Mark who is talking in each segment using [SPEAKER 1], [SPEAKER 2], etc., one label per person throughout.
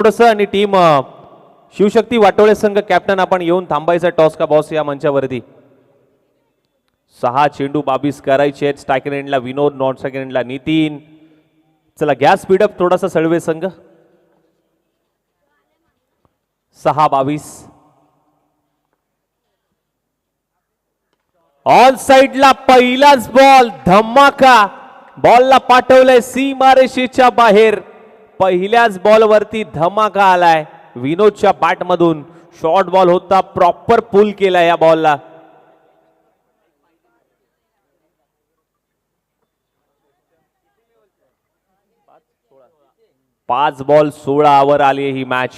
[SPEAKER 1] थोडंसं आणि टीम शिवशक्ती वाटोळे संघ कॅप्टन आपण येऊन थांबायचा टॉस का बॉस या मंचावरती 6 चेंडू 22 करायचे आहेत. स्ट्रायकर एंडला विनोद, नॉन स्ट्रायकर एंडला नितीन. चला गॅस स्पीडअप थोडासा सळवे संघ. 6-22 ऑन साइडला पहिलाच बॉल धमाका. बॉलला पाठवलंय सीमारेषेच्या बाहेर. पहिल्याच बॉलवरती धमाका आलाय विनोदच्या बॅट मधून. शॉर्ट बॉल होता, प्रॉपर पुल केला या बॉलला. पाच बॉल 16 वर आली ही मॅच.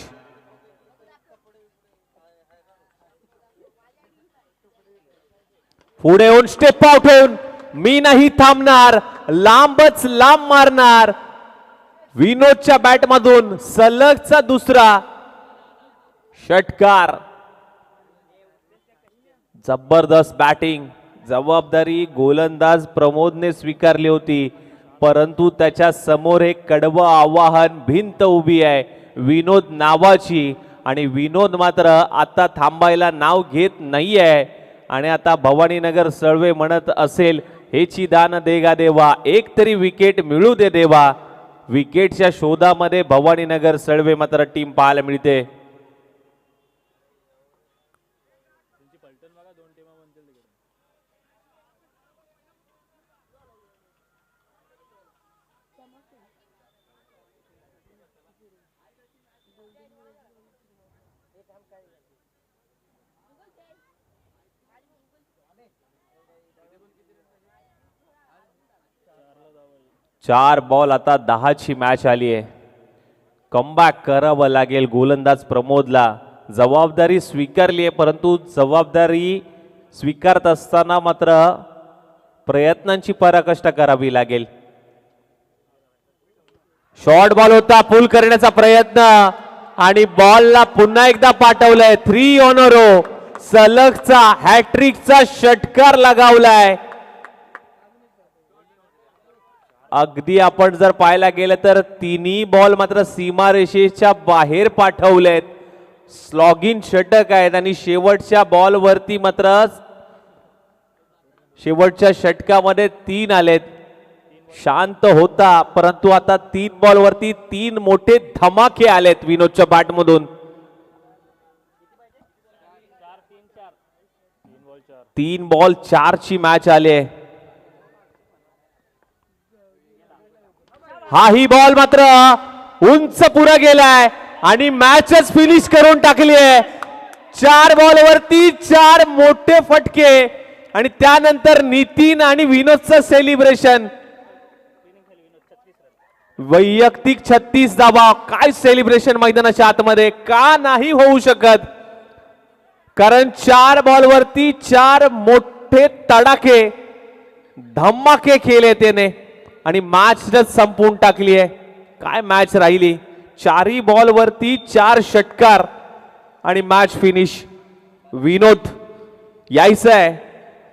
[SPEAKER 1] पुढे येऊन स्टेप आउट होऊन मी नाही थांबणार, लांबच लांब मारणार. विनोदच्या बॅट मधून सलगचा दुसरा षटकार. जबरदस्त बॅटिंग. जबाबदारी गोलंदाज प्रमोदने स्वीकारली होती, परंतु त्याच्या समोर एक कडवं आव्हान भिंत उभी आहे विनोद नावाची. आणि विनोद मात्र आता थांबायला नाव घेत नाहीये. आणि आता भवानीनगर सळवे म्हणत असेल, हेची दान देगा देवा, एक तरी विकेट मिळू दे देवा. विकेटच्या शोधामध्ये भवानीनगर सळवे मात्र टीम पाहायला मिळते. चार बॉल आता 10 ची मॅच आली आहे. कमबॅक करावं लागेल गोलंदाज प्रमोदला. जबाबदारी स्वीकारली आहे, परंतु जबाबदारी स्वीकारत असताना मात्र प्रयत्नांची पराकाष्ठा करावी लागेल. शॉर्ट बॉल होता, पुल करण्याचा प्रयत्न आणि बॉलला पुन्हा एकदा पाठवलंय. 3 ऑन अ रो. सलगचा हॅट्रिकचा षटकार लगावलाय. अगदी आपण जर पाहायला गेलं तर तिन्ही बॉल मात्र सीमारेषेच्या बाहेर पाठवलेत. स्लॉगिन षटक आहेत आणि शेवटच्या बॉलवरती मात्र शेवटच्या षटकामध्ये 3 आलेत. शांत होता, परंतु आता 3 बॉलवरती 3 मोठे धमाके आलेत विनोदच्या बॅटमधून. 3 बॉल 4 ची मॅच आली आहे. हा ही बॉल मात्र उंच पुढे गेलाय आणि मॅचच फिनिश करून टाकली आहे. 4 बॉलवरती 4 मोठे फटके आणि त्यानंतर नितीन आणि विनोदचं सेलिब्रेशन. वैयक्तिक 36 धावा. काय सेलिब्रेशन मैदानाच्या आतमध्ये का नाही होऊ शकत, कारण 4 बॉलवरती 4 मोठे तडाखे धमाके केले त्याने आणि मॅच संपवून टाकली आहे. काय मॅच राहिली. 4ही बॉलवरती 4 षटकार आणि मॅच फिनिश. विनोद यायचं आहे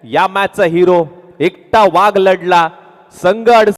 [SPEAKER 1] या मॅचचा हिरो. एकटा वाघ लढला, संघ